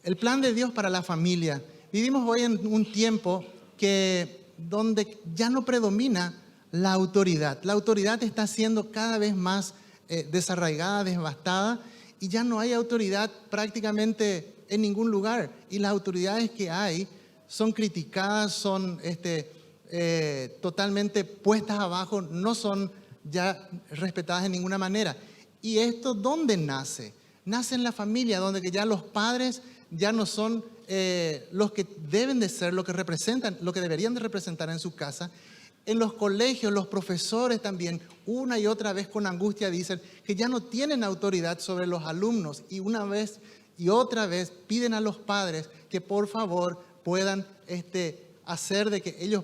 El plan de Dios para la familia. Vivimos hoy en un tiempo donde ya no predomina la autoridad. La autoridad está siendo cada vez más desarraigada, devastada, y ya no hay autoridad prácticamente en ningún lugar. Y las autoridades que hay son criticadas, son totalmente puestas abajo, no son ya respetadas de ninguna manera. ¿Y esto dónde nace? Nace en la familia, donde que ya los padres ya no son los que deben de ser, lo que representan, lo que deberían de representar en su casa. En los colegios, los profesores también, una y otra vez con angustia dicen que ya no tienen autoridad sobre los alumnos, y una vez y otra vez piden a los padres que por favor puedan hacer de que ellos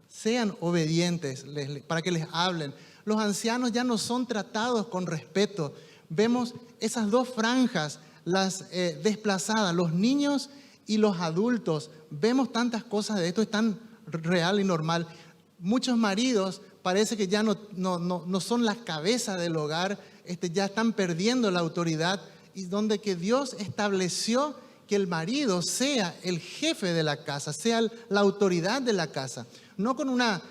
sean obedientes, para que les hablen. Los ancianos ya no son tratados con respeto. Vemos esas dos franjas, las desplazadas, los niños y los adultos. Vemos tantas cosas de esto, es tan real y normal. Muchos maridos parece que ya no son las cabezas del hogar, ya están perdiendo la autoridad, y donde que Dios estableció que el marido sea el jefe de la casa, sea la autoridad de la casa. No con una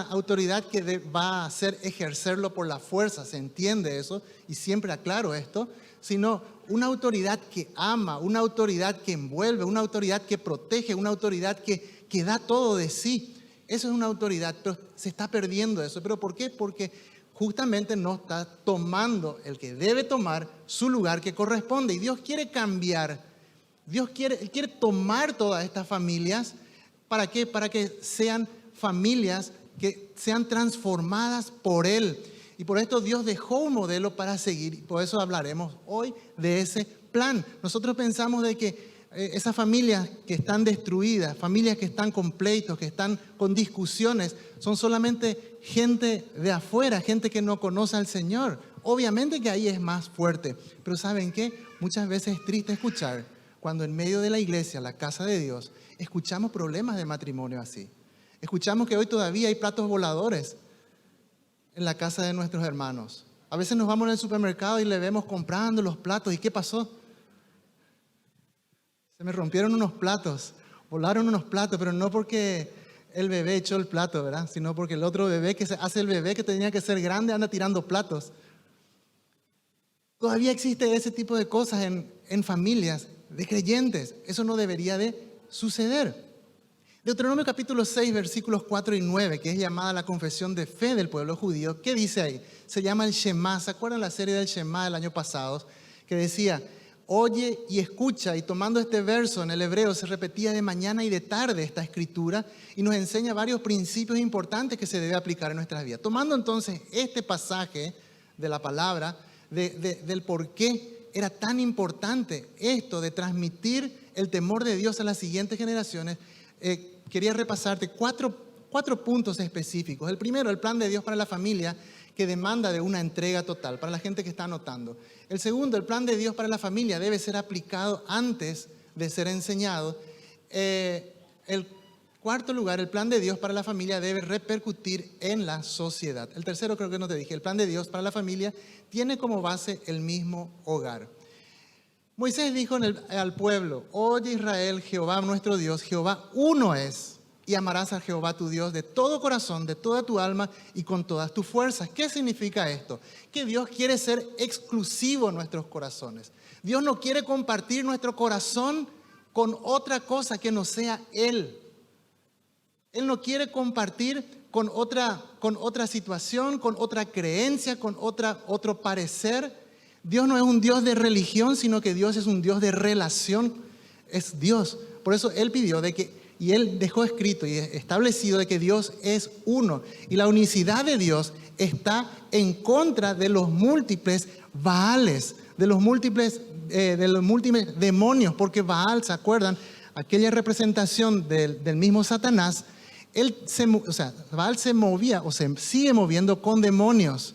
autoridad que va a hacer ejercerlo por la fuerza, se entiende eso, y siempre aclaro esto, sino una autoridad que ama, una autoridad que envuelve, una autoridad que protege, una autoridad que da todo de sí. Eso es una autoridad, pero se está perdiendo eso. ¿Pero por qué? Porque justamente no está tomando el que debe tomar su lugar que corresponde. Y Dios quiere cambiar. Él quiere tomar todas estas familias. ¿Para qué? Para que sean familias que sean transformadas por Él. Y por esto Dios dejó un modelo para seguir. Y por eso hablaremos hoy de ese plan. Nosotros pensamos de que esas familias que están destruidas, familias que están con pleitos, que están con discusiones, son solamente gente de afuera, gente que no conoce al Señor. Obviamente que ahí es más fuerte, pero ¿saben qué? Muchas veces es triste escuchar cuando en medio de la iglesia, la casa de Dios, escuchamos problemas de matrimonio así. Escuchamos que hoy todavía hay platos voladores en la casa de nuestros hermanos. A veces nos vamos al supermercado y le vemos comprando los platos. ¿Y qué pasó? Se me rompieron unos platos, volaron unos platos, pero no porque el bebé echó el plato, ¿verdad? Sino porque el otro bebé que hace el bebé que tenía que ser grande anda tirando platos. Todavía existe ese tipo de cosas en familias de creyentes. Eso no debería de suceder. Deuteronomio capítulo 6, versículos 4 y 9, que es llamada la confesión de fe del pueblo judío. ¿Qué dice ahí? Se llama el Shema. ¿Se acuerdan la serie del Shema del año pasado? Que decía: oye y escucha, y tomando este verso en el hebreo se repetía de mañana y de tarde esta escritura, y nos enseña varios principios importantes que se debe aplicar en nuestras vidas. Tomando entonces este pasaje de la palabra, del por qué era tan importante esto de transmitir el temor de Dios a las siguientes generaciones, quería repasarte cuatro puntos específicos. El primero, el plan de Dios para la familia, que demanda de una entrega total, para la gente que está anotando. El segundo, el plan de Dios para la familia debe ser aplicado antes de ser enseñado. El cuarto lugar, el plan de Dios para la familia debe repercutir en la sociedad. El tercero, creo que no te dije, el plan de Dios para la familia tiene como base el mismo hogar. Moisés dijo al pueblo: oye Israel, Jehová nuestro Dios, Jehová uno es. Y amarás a Jehová tu Dios de todo corazón, de toda tu alma y con todas tus fuerzas. ¿Qué significa esto? Que Dios quiere ser exclusivo en nuestros corazones. Dios no quiere compartir nuestro corazón con otra cosa que no sea Él. Él no quiere compartir con otra situación, con otra creencia, con otro parecer. Dios no es un Dios de religión, sino que Dios es un Dios de relación. Es Dios. Por eso Él pidió y Él dejó escrito y establecido de que Dios es uno. Y la unicidad de Dios está en contra de los múltiples Baales, de los múltiples demonios. Porque Baal, ¿se acuerdan? Aquella representación del mismo Satanás, Baal se movía o se sigue moviendo con demonios.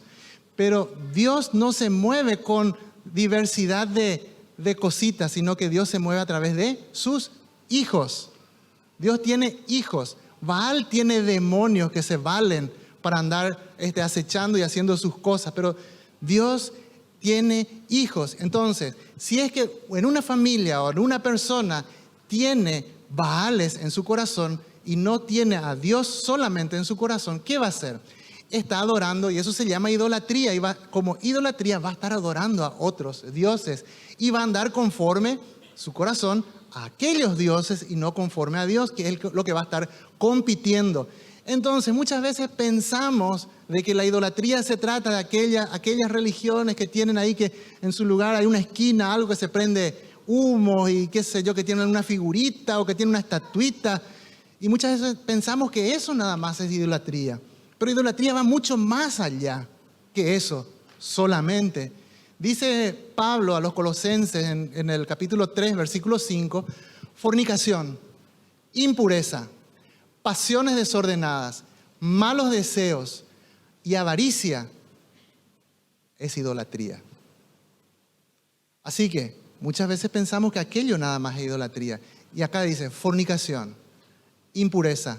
Pero Dios no se mueve con diversidad de cositas, sino que Dios se mueve a través de sus hijos. Dios tiene hijos. Baal tiene demonios que se valen para andar acechando y haciendo sus cosas. Pero Dios tiene hijos. Entonces, si es que en una familia o en una persona tiene Baales en su corazón y no tiene a Dios solamente en su corazón, ¿qué va a hacer? Está adorando, y eso se llama idolatría, y como idolatría va a estar adorando a otros dioses y va a andar conforme su corazón a aquellos dioses y no conforme a Dios, que es lo que va a estar compitiendo. Entonces, muchas veces pensamos de que la idolatría se trata de aquellas religiones que tienen ahí, que en su lugar hay una esquina, algo que se prende humo y qué sé yo, que tienen una figurita o que tienen una estatuita. Y muchas veces pensamos que eso nada más es idolatría. Pero idolatría va mucho más allá que eso solamente. Dice Pablo a los Colosenses en el capítulo 3, versículo 5, fornicación, impureza, pasiones desordenadas, malos deseos y avaricia es idolatría. Así que muchas veces pensamos que aquello nada más es idolatría. Y acá dice fornicación, impureza,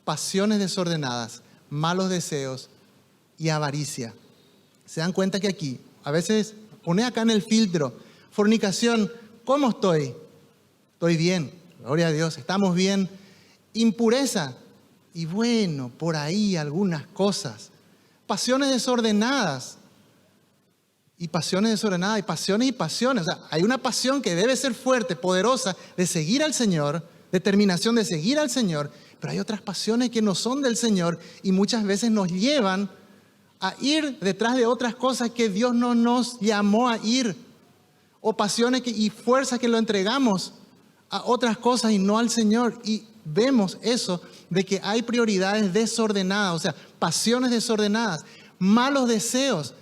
pasiones desordenadas, malos deseos y avaricia. ¿Se dan cuenta que aquí, a veces pone acá en el filtro, fornicación, ¿cómo estoy? Estoy bien, gloria a Dios, estamos bien. Impureza, y bueno, por ahí algunas cosas. Pasiones desordenadas, y pasiones desordenadas, y pasiones. O sea, hay una pasión que debe ser fuerte, poderosa, de seguir al Señor, determinación de seguir al Señor, pero hay otras pasiones que no son del Señor y muchas veces nos llevan a ir detrás de otras cosas que Dios no nos llamó a ir, o pasiones y fuerzas que lo entregamos a otras cosas y no al Señor. Y vemos eso de que hay prioridades desordenadas, o sea, pasiones desordenadas, malos deseos.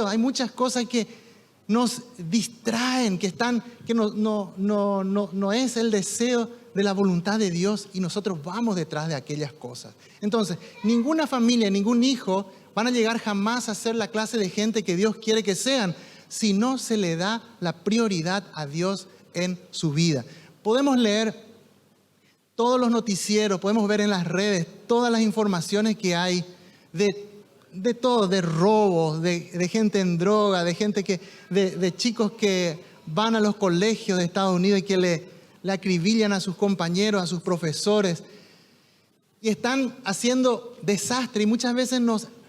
Hay muchas cosas que nos distraen, que no es el deseo de la voluntad de Dios y nosotros vamos detrás de aquellas cosas. Entonces, ninguna familia, ningún hijo van a llegar jamás a ser la clase de gente que Dios quiere que sean si no se le da la prioridad a Dios en su vida. Podemos leer todos los noticieros, podemos ver en las redes todas las informaciones que hay de todo, de robos, de gente en droga, de gente de chicos que van a los colegios de Estados Unidos y que le acribillan a sus compañeros, a sus profesores, y están haciendo desastre, y muchas veces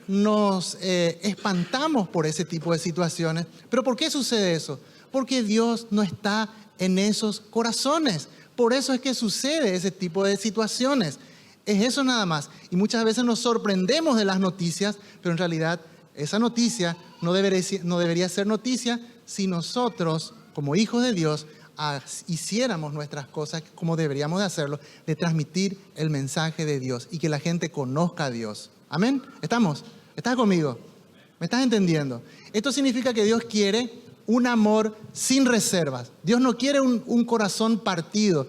nos espantamos por ese tipo de situaciones. ¿Pero por qué sucede eso? Porque Dios no está en esos corazones. Por eso es que sucede ese tipo de situaciones. Es eso nada más. Y muchas veces nos sorprendemos de las noticias, pero en realidad esa noticia no debería ser noticia si nosotros, como hijos de Dios, hiciéramos nuestras cosas como deberíamos de hacerlo, de transmitir el mensaje de Dios y que la gente conozca a Dios. ¿Amén? ¿Estamos? ¿Estás conmigo? ¿Me estás entendiendo? Esto significa que Dios quiere un amor sin reservas. Dios no quiere un corazón partido,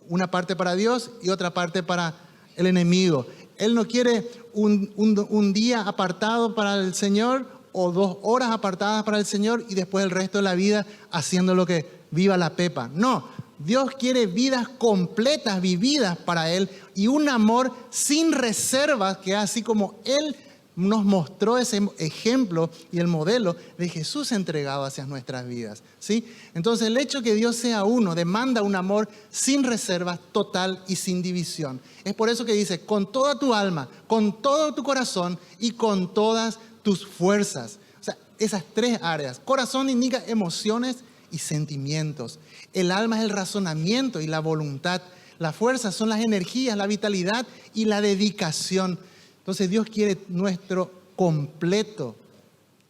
una parte para Dios y otra parte para el enemigo. Él no quiere un día apartado para el Señor o 2 horas apartadas para el Señor y después el resto de la vida haciendo lo que viva la pepa. No, Dios quiere vidas completas vividas para Él y un amor sin reservas, que así como Él nos mostró ese ejemplo y el modelo de Jesús entregado hacia nuestras vidas, ¿sí? Entonces el hecho que Dios sea uno demanda un amor sin reservas, total y sin división. Es por eso que dice, con toda tu alma, con todo tu corazón y con todas tus fuerzas. O sea, esas 3 áreas. Corazón indica emociones y sentimientos. El alma es el razonamiento y la voluntad. Las fuerzas son las energías, la vitalidad y la dedicación. Entonces Dios quiere nuestro completo,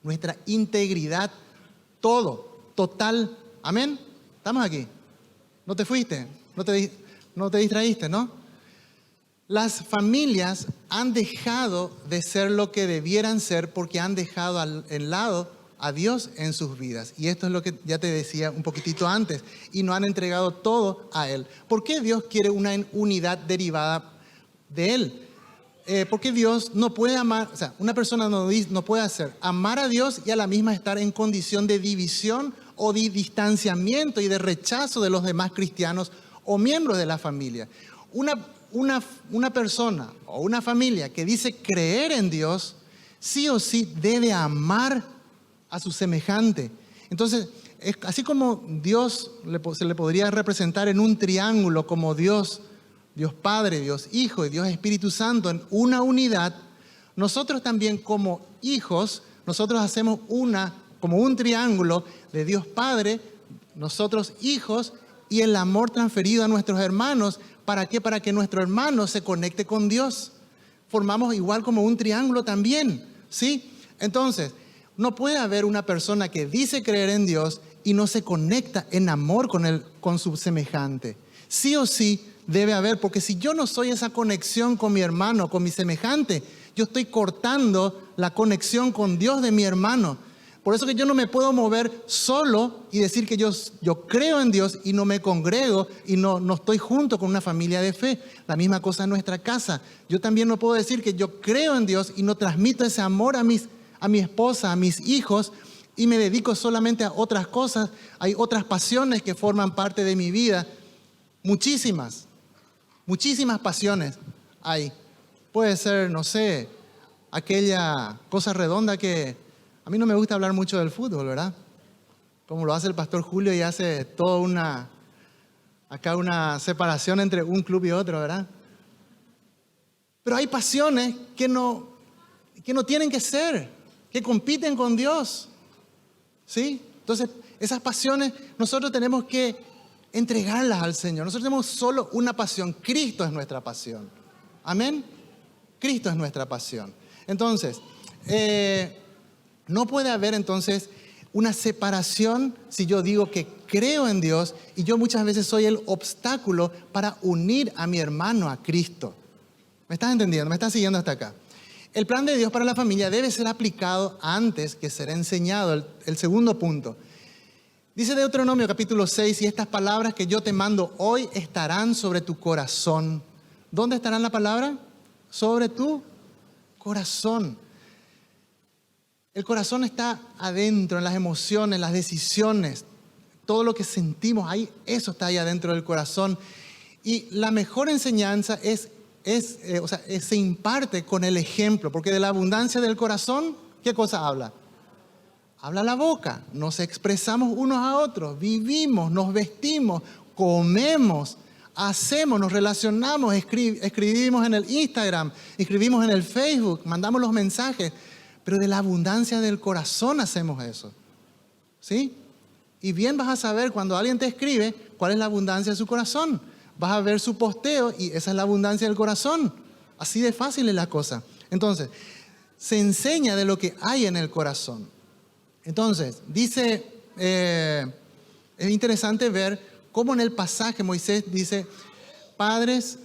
nuestra integridad, todo, total. Amén. ¿Estamos aquí? ¿No te fuiste? ¿No te distraíste, no? Las familias han dejado de ser lo que debieran ser porque han dejado al lado a Dios en sus vidas. Y esto es lo que ya te decía un poquitito antes. Y no han entregado todo a Él. ¿Por qué Dios quiere una unidad derivada de Él? Porque Dios no puede amar, o sea, una persona no puede amar a Dios y a la misma estar en condición de división o de distanciamiento y de rechazo de los demás cristianos o miembros de la familia. Una persona o una familia que dice creer en Dios, sí o sí debe amar a su semejante. Entonces, así como Dios se le podría representar en un triángulo como Dios Padre, Dios Hijo y Dios Espíritu Santo en una unidad, nosotros también como hijos, nosotros hacemos como un triángulo de Dios Padre, nosotros hijos y el amor transferido a nuestros hermanos. ¿Para qué? Para que nuestro hermano se conecte con Dios. Formamos igual como un triángulo también, ¿sí? Entonces, no puede haber una persona que dice creer en Dios y no se conecta en amor con su semejante. Sí o sí debe haber, porque si yo no soy esa conexión con mi hermano, con mi semejante, yo estoy cortando la conexión con Dios de mi hermano. Por eso que yo no me puedo mover solo y decir que yo creo en Dios y no me congrego y no estoy junto con una familia de fe. La misma cosa en nuestra casa. Yo también no puedo decir que yo creo en Dios y no transmito ese amor a mi esposa, a mis hijos, y me dedico solamente a otras cosas. Hay otras pasiones que forman parte de mi vida. Muchísimas pasiones hay. Puede ser, no sé, aquella cosa redonda que a mí no me gusta hablar mucho del fútbol, ¿verdad? Como lo hace el pastor Julio y hace toda una separación entre un club y otro, ¿verdad? Pero hay pasiones que no tienen que ser, que compiten con Dios, ¿sí? Entonces, esas pasiones nosotros tenemos que entregarlas al Señor. Nosotros tenemos solo una pasión. Cristo es nuestra pasión. Amén. Cristo es nuestra pasión. Entonces, no puede haber entonces una separación si yo digo que creo en Dios y yo muchas veces soy el obstáculo para unir a mi hermano a Cristo. ¿Me estás entendiendo? ¿Me estás siguiendo hasta acá? El plan de Dios para la familia debe ser aplicado antes que ser enseñado. El segundo punto. Dice Deuteronomio capítulo 6, y estas palabras que yo te mando hoy estarán sobre tu corazón. ¿Dónde estarán la palabra? Sobre tu corazón. El corazón está adentro, en las emociones, las decisiones, todo lo que sentimos, eso está ahí adentro del corazón. Y la mejor enseñanza se imparte con el ejemplo, porque de la abundancia del corazón, ¿qué cosa habla? Habla la boca. Nos expresamos unos a otros, vivimos, nos vestimos, comemos, hacemos, nos relacionamos, escribimos en el Instagram, escribimos en el Facebook, mandamos los mensajes. Pero de la abundancia del corazón hacemos eso, ¿sí? Y bien vas a saber cuando alguien te escribe cuál es la abundancia de su corazón. Vas a ver su posteo y esa es la abundancia del corazón. Así de fácil es la cosa. Entonces, se enseña de lo que hay en el corazón. Entonces, dice, es interesante ver cómo en el pasaje Moisés dice, padres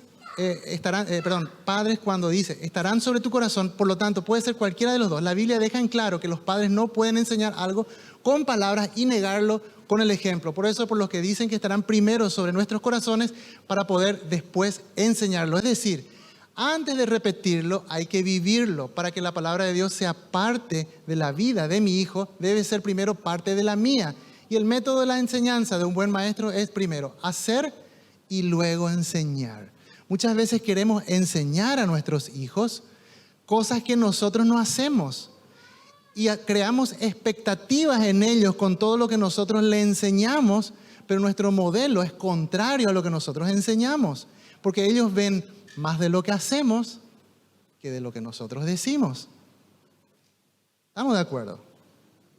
cuando dice, estarán sobre tu corazón, por lo tanto puede ser cualquiera de los dos. La Biblia deja en claro que los padres no pueden enseñar algo con palabras y negarlo con el ejemplo. Por eso, por los que dicen que estarán primero sobre nuestros corazones para poder después enseñarlo. Es decir, antes de repetirlo hay que vivirlo. Para que la palabra de Dios sea parte de la vida de mi hijo, debe ser primero parte de la mía. Y el método de la enseñanza de un buen maestro es primero hacer y luego enseñar. Muchas veces queremos enseñar a nuestros hijos cosas que nosotros no hacemos y creamos expectativas en ellos con todo lo que nosotros le enseñamos, pero nuestro modelo es contrario a lo que nosotros enseñamos, porque ellos ven más de lo que hacemos que de lo que nosotros decimos. ¿Estamos de acuerdo?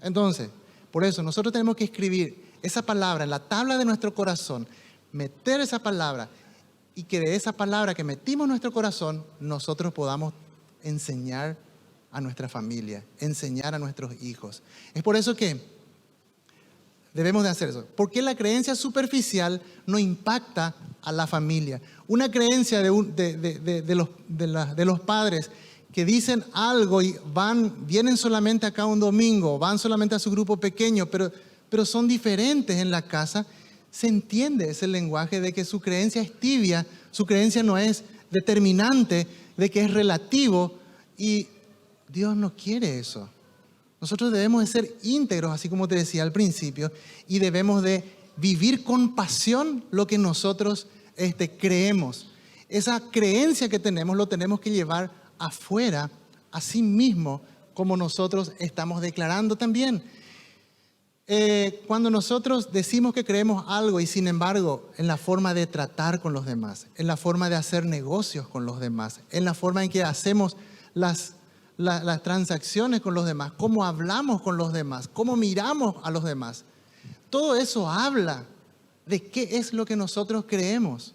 Entonces, por eso nosotros tenemos que escribir esa palabra en la tabla de nuestro corazón, meter esa palabra, y que de esa palabra que metimos en nuestro corazón, nosotros podamos enseñar a nuestra familia, enseñar a nuestros hijos. Es por eso que debemos de hacer eso. Porque la creencia superficial no impacta a la familia. Una creencia de los padres que dicen algo y vienen solamente acá un domingo, van solamente a su grupo pequeño, pero son diferentes en la casa. Se entiende ese lenguaje de que su creencia es tibia, su creencia no es determinante, de que es relativo, y Dios no quiere eso. Nosotros debemos de ser íntegros, así como te decía al principio, y debemos de vivir con pasión lo que nosotros creemos. Esa creencia que tenemos lo tenemos que llevar afuera, así mismo como nosotros estamos declarando también. Cuando nosotros decimos que creemos algo y sin embargo en la forma de tratar con los demás, en la forma de hacer negocios con los demás, en la forma en que hacemos las transacciones con los demás, cómo hablamos con los demás, cómo miramos a los demás, todo eso habla de qué es lo que nosotros creemos.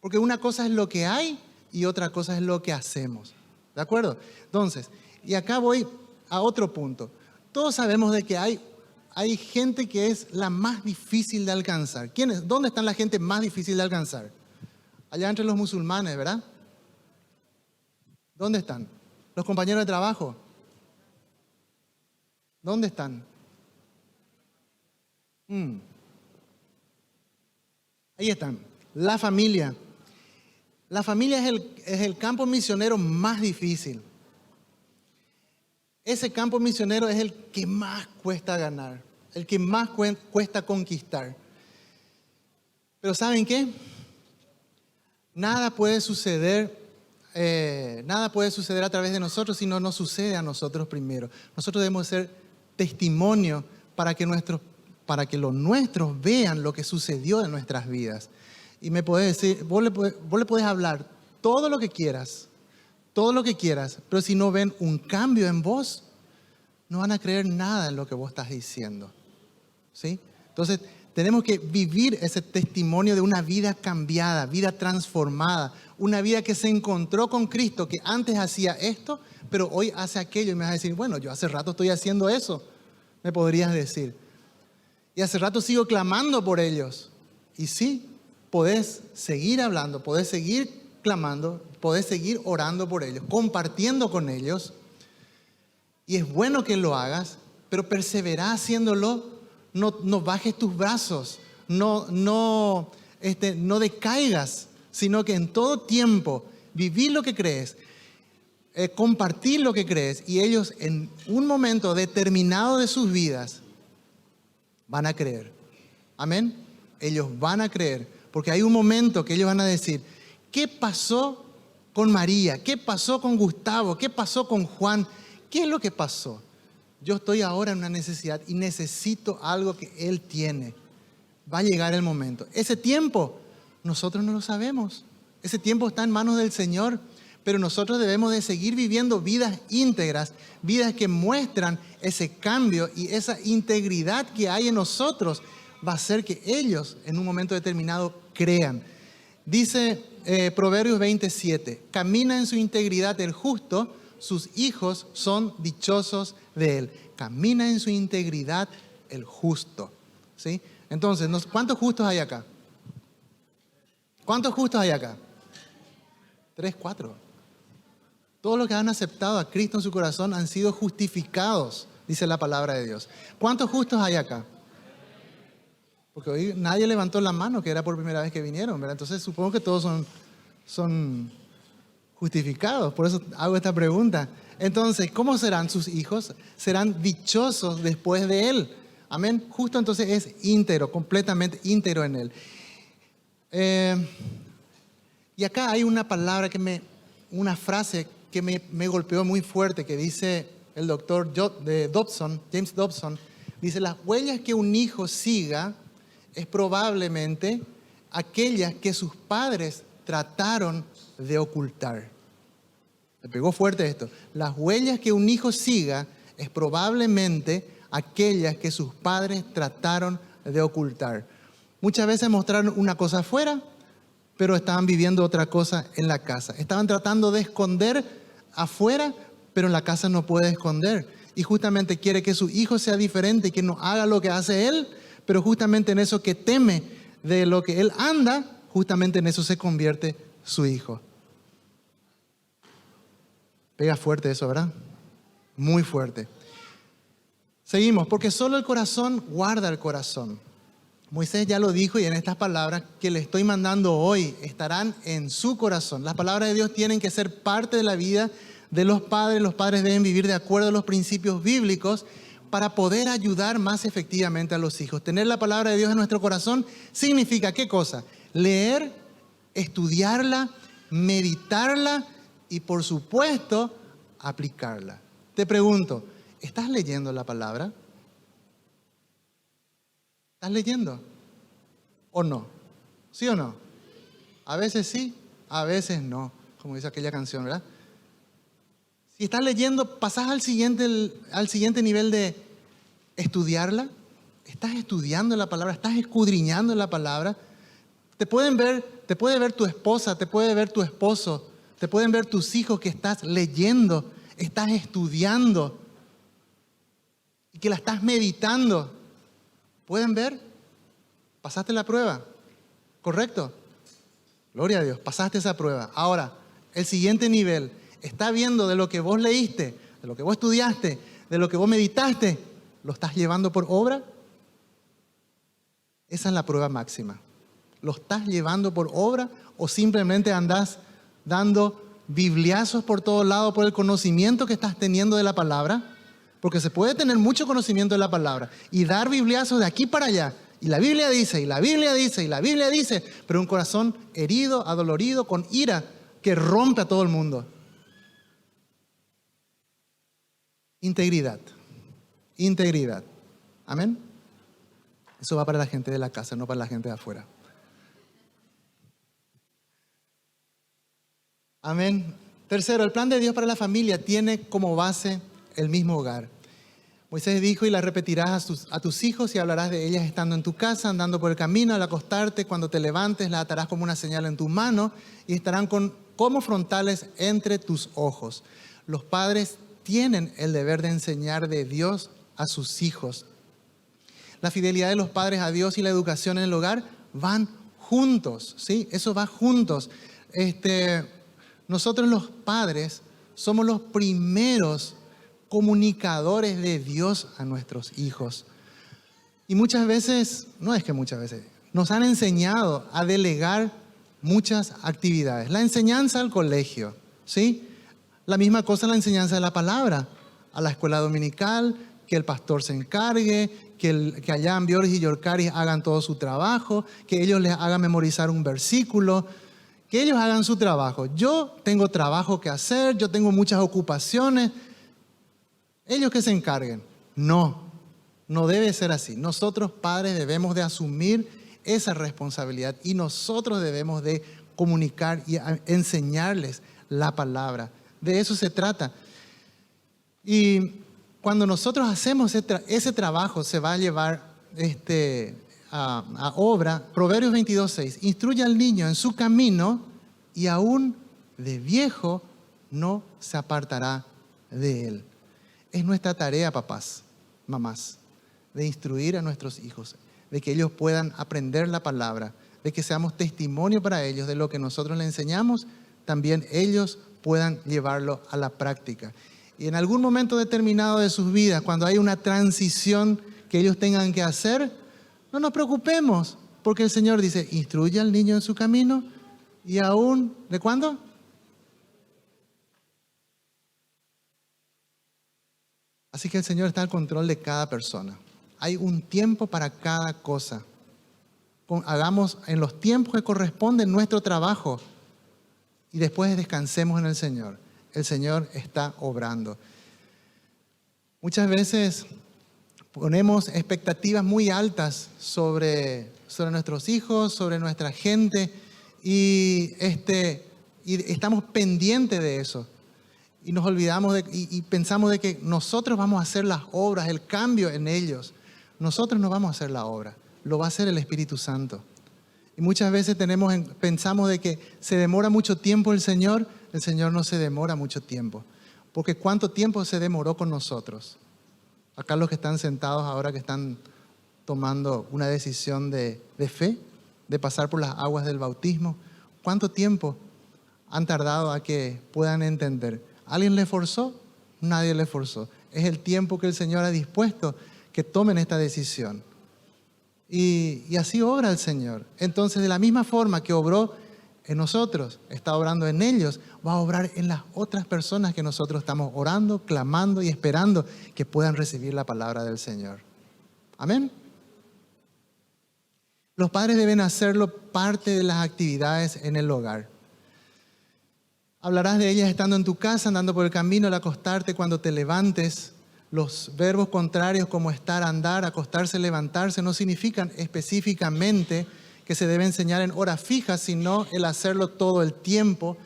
Porque una cosa es lo que hay y otra cosa es lo que hacemos. ¿De acuerdo? Entonces, y acá voy a otro punto. Todos sabemos de que hay gente que es la más difícil de alcanzar. ¿Quiénes? ¿Dónde están la gente más difícil de alcanzar? Allá entre los musulmanes, ¿verdad? ¿Dónde están? Los compañeros de trabajo. ¿Dónde están? Ahí están. La familia. La familia es el campo misionero más difícil. Ese campo misionero es el que más cuesta ganar, el que más cuesta conquistar. Pero ¿saben qué? Nada puede suceder a través de nosotros si no nos sucede a nosotros primero. Nosotros debemos ser testimonio para que los nuestros vean lo que sucedió en nuestras vidas. Y me podés decir, vos le podés hablar todo lo que quieras, pero si no ven un cambio en vos, no van a creer nada en lo que vos estás diciendo. ¿Sí? Entonces, tenemos que vivir ese testimonio de una vida cambiada, vida transformada, una vida que se encontró con Cristo, que antes hacía esto, pero hoy hace aquello. Y me vas a decir, bueno, yo hace rato estoy haciendo eso, me podrías decir. Y hace rato sigo clamando por ellos. Y sí, podés seguir hablando, podés seguir clamando, podés seguir orando por ellos, compartiendo con ellos. Y es bueno que lo hagas, pero persevera haciéndolo. No bajes tus brazos, no decaigas, sino que en todo tiempo vivir lo que crees, compartir lo que crees, y ellos en un momento determinado de sus vidas van a creer. Amén. Ellos van a creer, porque hay un momento que ellos van a decir, ¿qué pasó con María? ¿Qué pasó con Gustavo? ¿Qué pasó con Juan? ¿Qué es lo que pasó? Yo estoy ahora en una necesidad y necesito algo que Él tiene. Va a llegar el momento. Ese tiempo, nosotros no lo sabemos. Ese tiempo está en manos del Señor, pero nosotros debemos de seguir viviendo vidas íntegras, vidas que muestran ese cambio, y esa integridad que hay en nosotros va a hacer que ellos en un momento determinado crean. Dice Proverbios 27, camina en su integridad el justo, sus hijos son dichosos de él. Camina en su integridad el justo. ¿Sí? Entonces, ¿cuántos justos hay acá? ¿Cuántos justos hay acá? 3, 4. Todos los que han aceptado a Cristo en su corazón han sido justificados, dice la palabra de Dios. ¿Cuántos justos hay acá? Porque hoy nadie levantó la mano, que era por primera vez que vinieron, ¿verdad? Entonces supongo que todos son justificados. Por eso hago esta pregunta. Entonces, ¿cómo serán sus hijos? Serán dichosos después de Él. Amén. Justo entonces es íntegro, completamente íntegro en Él. Y acá hay una palabra una frase que me golpeó muy fuerte, que dice el doctor James Dobson, dice, las huellas que un hijo siga es probablemente aquellas que sus padres trataron de ocultar. Me pegó fuerte esto. Las huellas que un hijo siga es probablemente aquellas que sus padres trataron de ocultar. Muchas veces mostraron una cosa afuera, pero estaban viviendo otra cosa en la casa. Estaban tratando de esconder afuera, pero en la casa no puede esconder. Y justamente quiere que su hijo sea diferente y que no haga lo que hace él, pero justamente en eso que teme de lo que él anda, justamente en eso se convierte su hijo. Pega fuerte eso, ¿verdad? Muy fuerte. Seguimos, porque solo el corazón guarda el corazón. Moisés ya lo dijo, y en estas palabras que le estoy mandando hoy estarán en su corazón. Las palabras de Dios tienen que ser parte de la vida de los padres. Los padres deben vivir de acuerdo a los principios bíblicos para poder ayudar más efectivamente a los hijos. Tener la palabra de Dios en nuestro corazón significa ¿qué cosa? Leer, estudiarla, meditarla y, por supuesto, aplicarla. Te pregunto, ¿estás leyendo la palabra? ¿Estás leyendo o no? ¿Sí o no? A veces sí, a veces no, como dice aquella canción, ¿verdad? Si estás leyendo, pasás al siguiente nivel de estudiarla. Estás estudiando la palabra, estás escudriñando la palabra. Te puede ver tu esposa, te puede ver tu esposo, te pueden ver tus hijos que estás leyendo, estás estudiando y que la estás meditando. ¿Pueden ver? Pasaste la prueba, ¿correcto? Gloria a Dios, pasaste esa prueba. Ahora, el siguiente nivel, está viendo de lo que vos leíste, de lo que vos estudiaste, de lo que vos meditaste, ¿lo estás llevando por obra? Esa es la prueba máxima. ¿Lo estás llevando por obra o simplemente andás dando bibliazos por todos lados por el conocimiento que estás teniendo de la palabra? Porque se puede tener mucho conocimiento de la palabra y dar bibliazos de aquí para allá. Y la Biblia dice, y la Biblia dice, y la Biblia dice, pero un corazón herido, adolorido, con ira, que rompe a todo el mundo. Integridad. Integridad. Amén. Eso va para la gente de la casa, no para la gente de afuera. Amén. Tercero, el plan de Dios para la familia tiene como base el mismo hogar. Moisés dijo, y la repetirás a tus hijos y hablarás de ellas estando en tu casa, andando por el camino, al acostarte, cuando te levantes, la atarás como una señal en tu mano y estarán como frontales entre tus ojos. Los padres tienen el deber de enseñar de Dios a sus hijos. La fidelidad de los padres a Dios y la educación en el hogar van juntos, ¿sí? Eso va juntos. Nosotros los padres somos los primeros comunicadores de Dios a nuestros hijos. Y muchas veces, no es que muchas veces, nos han enseñado a delegar muchas actividades. La enseñanza al colegio, ¿sí? La misma cosa la enseñanza de la palabra, a la escuela dominical, que el pastor se encargue, que allá en Bioris y Yorcaris hagan todo su trabajo, que ellos les hagan memorizar un versículo, que ellos hagan su trabajo. Yo tengo trabajo que hacer, yo tengo muchas ocupaciones. Ellos que se encarguen. No, no debe ser así. Nosotros padres debemos de asumir esa responsabilidad y nosotros debemos de comunicar y enseñarles la palabra. De eso se trata. Y cuando nosotros hacemos ese trabajo se va a llevar a obra. Proverbios 22:6. Instruye al niño en su camino y aún de viejo no se apartará de él. Es nuestra tarea, papás, mamás, de instruir a nuestros hijos, de que ellos puedan aprender la palabra, de que seamos testimonio para ellos de lo que nosotros les enseñamos, también ellos puedan llevarlo a la práctica. Y en algún momento determinado de sus vidas, cuando hay una transición que ellos tengan que hacer, no nos preocupemos, porque el Señor dice, instruye al niño en su camino y aún, ¿de cuándo? Así que el Señor está al control de cada persona. Hay un tiempo para cada cosa. Hagamos en los tiempos que corresponden nuestro trabajo y después descansemos en el Señor. El Señor está obrando. Muchas veces ponemos expectativas muy altas sobre nuestros hijos, sobre nuestra gente y estamos pendientes de eso. Y nos olvidamos y pensamos de que nosotros vamos a hacer las obras, el cambio en ellos. Nosotros no vamos a hacer la obra, lo va a hacer el Espíritu Santo. Y muchas veces pensamos de que se demora mucho tiempo el Señor no se demora mucho tiempo. Porque ¿cuánto tiempo se demoró con nosotros? Acá los que están sentados ahora que están tomando una decisión de fe, de pasar por las aguas del bautismo, ¿cuánto tiempo han tardado a que puedan entender? ¿Alguien les forzó? Nadie les forzó. Es el tiempo que el Señor ha dispuesto que tomen esta decisión. Y así obra el Señor. Entonces, de la misma forma que obró en nosotros, está obrando en ellos, va a obrar en las otras personas que nosotros estamos orando, clamando y esperando que puedan recibir la palabra del Señor. Amén. Los padres deben hacerlo parte de las actividades en el hogar. Hablarás de ellas estando en tu casa, andando por el camino, al acostarte, cuando te levantes. Los verbos contrarios como estar, andar, acostarse, levantarse no significan específicamente que se debe enseñar en horas fijas, sino el hacerlo todo el tiempo.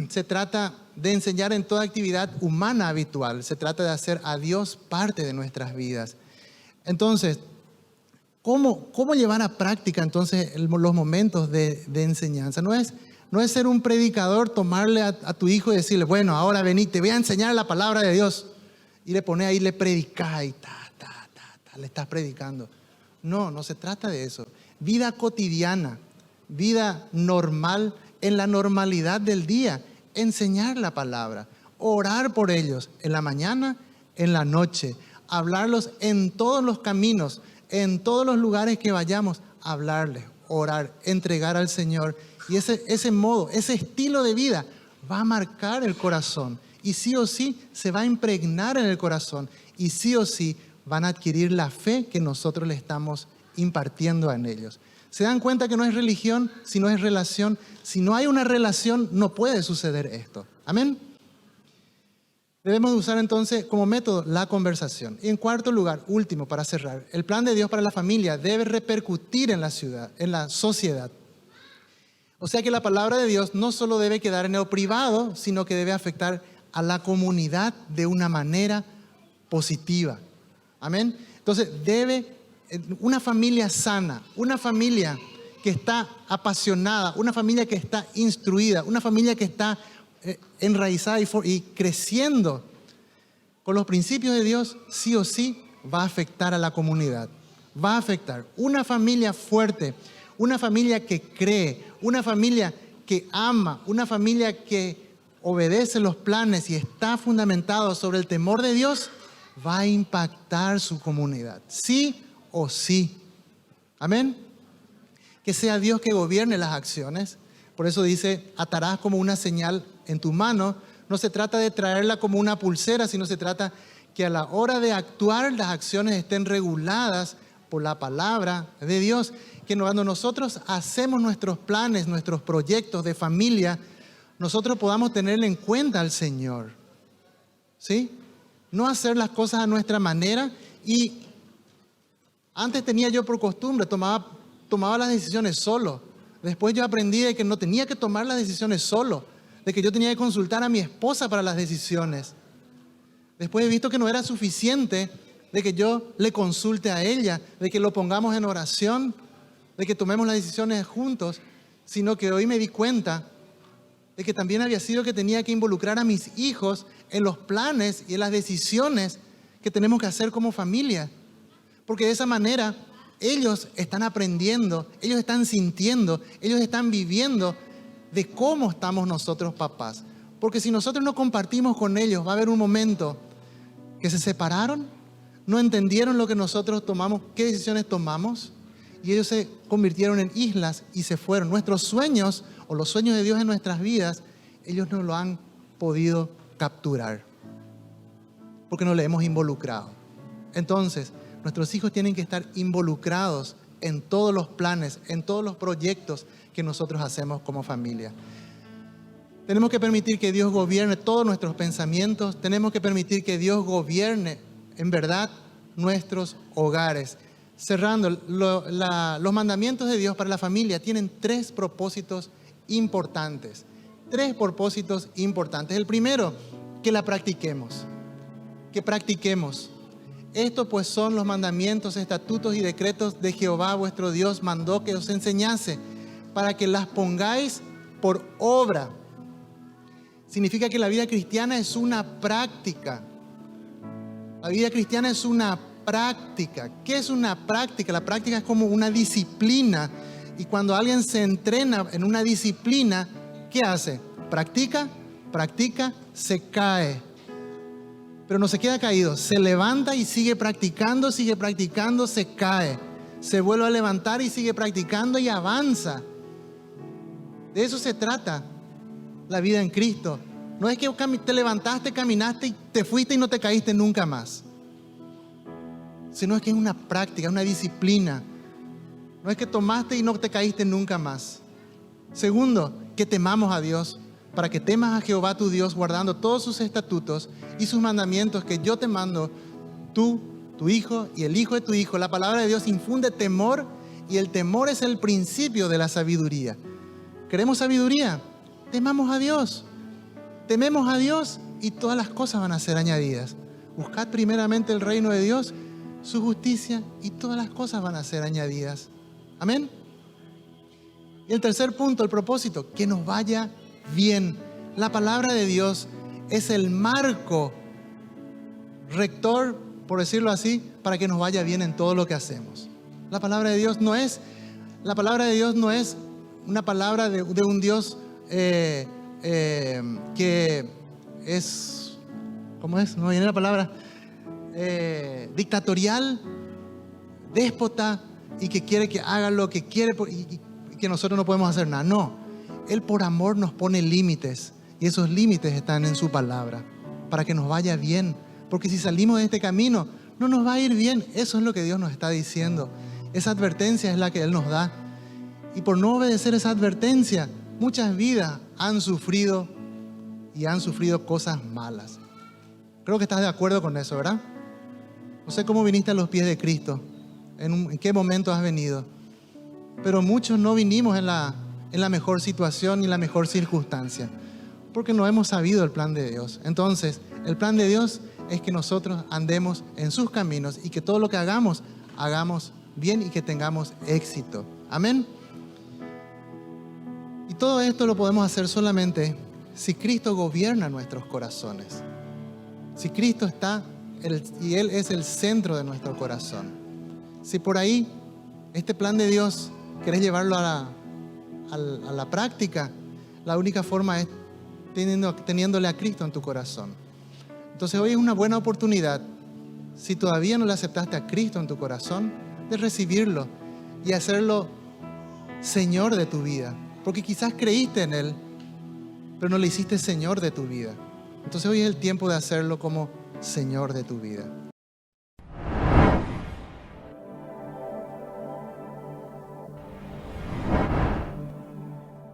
Se trata de enseñar en toda actividad humana habitual. Se trata de hacer a Dios parte de nuestras vidas. Entonces, ¿cómo llevar a práctica entonces los momentos de enseñanza? No es ser un predicador, tomarle a tu hijo y decirle, bueno, ahora vení, te voy a enseñar la palabra de Dios. Y le pones ahí, le predicás y le estás predicando. No se trata de eso. Vida cotidiana, vida normal, en la normalidad del día, enseñar la palabra, orar por ellos en la mañana, en la noche, hablarlos en todos los caminos, en todos los lugares que vayamos, hablarles, orar, entregar al Señor. Y ese modo, ese estilo de vida va a marcar el corazón. Y sí o sí se va a impregnar en el corazón. Y sí o sí van a adquirir la fe que nosotros le estamos impartiendo en ellos. ¿Se dan cuenta que no es religión, sino es relación? Si no hay una relación, no puede suceder esto. ¿Amén? Debemos usar entonces como método la conversación. Y en cuarto lugar, último para cerrar, el plan de Dios para la familia debe repercutir en la ciudad, en la sociedad. O sea que la palabra de Dios no solo debe quedar en lo privado, sino que debe afectar a la comunidad de una manera positiva. Amén. Entonces una familia sana, una familia que está apasionada, una familia que está instruida, una familia que está enraizada y creciendo con los principios de Dios, sí o sí va a afectar a la comunidad. Va a afectar. Una familia fuerte, una familia que cree, una familia que ama, una familia que obedece los planes y está fundamentado sobre el temor de Dios, va a impactar su comunidad. Sí o sí. Amén. Que sea Dios que gobierne las acciones. Por eso dice, atarás como una señal en tu mano. No se trata de traerla como una pulsera, sino se trata que a la hora de actuar las acciones estén reguladas por la palabra de Dios. Que cuando nosotros hacemos nuestros planes, nuestros proyectos de familia, nosotros podamos tenerle en cuenta al Señor. ¿Sí? No hacer las cosas a nuestra manera. Y antes tenía yo por costumbre, tomaba las decisiones solo. Después yo aprendí de que no tenía que tomar las decisiones solo, de que yo tenía que consultar a mi esposa para las decisiones. Después he visto que no era suficiente de que yo le consulte a ella, de que lo pongamos en oración, de que tomemos las decisiones juntos, sino que hoy me di cuenta de que también había sido que tenía que involucrar a mis hijos en los planes y en las decisiones que tenemos que hacer como familia. Porque de esa manera ellos están aprendiendo, ellos están sintiendo, ellos están viviendo de cómo estamos nosotros papás. Porque si nosotros no compartimos con ellos, va a haber un momento que se separaron, no entendieron lo que nosotros tomamos, qué decisiones tomamos, y ellos se convirtieron en islas y se fueron. Nuestros sueños o los sueños de Dios en nuestras vidas, ellos no lo han podido capturar porque no le hemos involucrado. Entonces, nuestros hijos tienen que estar involucrados en todos los planes, en todos los proyectos que nosotros hacemos como familia. Tenemos que permitir que Dios gobierne todos nuestros pensamientos. Tenemos que permitir que Dios gobierne, en verdad, nuestros hogares. Cerrando, los mandamientos de Dios para la familia tienen 3 propósitos importantes. 3 propósitos importantes. El primero, que la practiquemos. Que practiquemos. Estos pues son los mandamientos, estatutos y decretos de Jehová vuestro Dios mandó que os enseñase, para que las pongáis por obra. Significa que la vida cristiana es una práctica. La vida cristiana es una práctica. ¿Qué es una práctica? La práctica es como una disciplina. Y cuando alguien se entrena en una disciplina, ¿qué hace? Practica, se cae. Pero no se queda caído, se levanta y sigue practicando, se cae. Se vuelve a levantar y sigue practicando y avanza. De eso se trata la vida en Cristo. No es que te levantaste, caminaste y te fuiste y no te caíste nunca más. Sino es que es una práctica, una disciplina. No es que tomaste y no te caíste nunca más. Segundo, que temamos a Dios. para que temas a Jehová tu Dios, guardando todos sus estatutos y sus mandamientos que yo te mando, tú, tu hijo y el hijo de tu hijo. La palabra de Dios infunde temor, y el temor es el principio de la sabiduría. ¿Queremos sabiduría? Temamos a Dios. Tememos a Dios y todas las cosas van a ser añadidas. Buscad primeramente el reino de Dios, su justicia, y todas las cosas van a ser añadidas. Amén. Y el tercer punto, el propósito, que nos vaya bien. La palabra de Dios es el marco rector, por decirlo así, para que nos vaya bien en todo lo que hacemos. La palabra de Dios no es una palabra de un Dios que es, ¿cómo es? No viene la palabra. Dictatorial, déspota, y que quiere que haga lo que quiere y que nosotros no podemos hacer nada. No, Él por amor nos pone límites, y esos límites están en su palabra para que nos vaya bien, porque si salimos de este camino no nos va a ir bien. Eso es lo que Dios nos está diciendo. Esa advertencia es la que Él nos da, y por no obedecer esa advertencia muchas vidas han sufrido cosas malas. Creo que estás de acuerdo con eso, ¿verdad? No sé cómo viniste a los pies de Cristo, en qué momento has venido, pero muchos no vinimos en la mejor situación ni en la mejor circunstancia, porque no hemos sabido el plan de Dios. Entonces, el plan de Dios es que nosotros andemos en sus caminos y que todo lo que hagamos bien y que tengamos éxito. Amén. Y todo esto lo podemos hacer solamente si Cristo gobierna nuestros corazones. Si Cristo está y Él es el centro de nuestro corazón. Si por ahí este plan de Dios querés llevarlo a la práctica, la única forma es teniéndole a Cristo en tu corazón. Entonces hoy es una buena oportunidad, si todavía no le aceptaste a Cristo en tu corazón, de recibirlo y hacerlo Señor de tu vida. Porque quizás creíste en Él, pero no le hiciste Señor de tu vida. Entonces hoy es el tiempo de hacerlo como Señor de tu vida.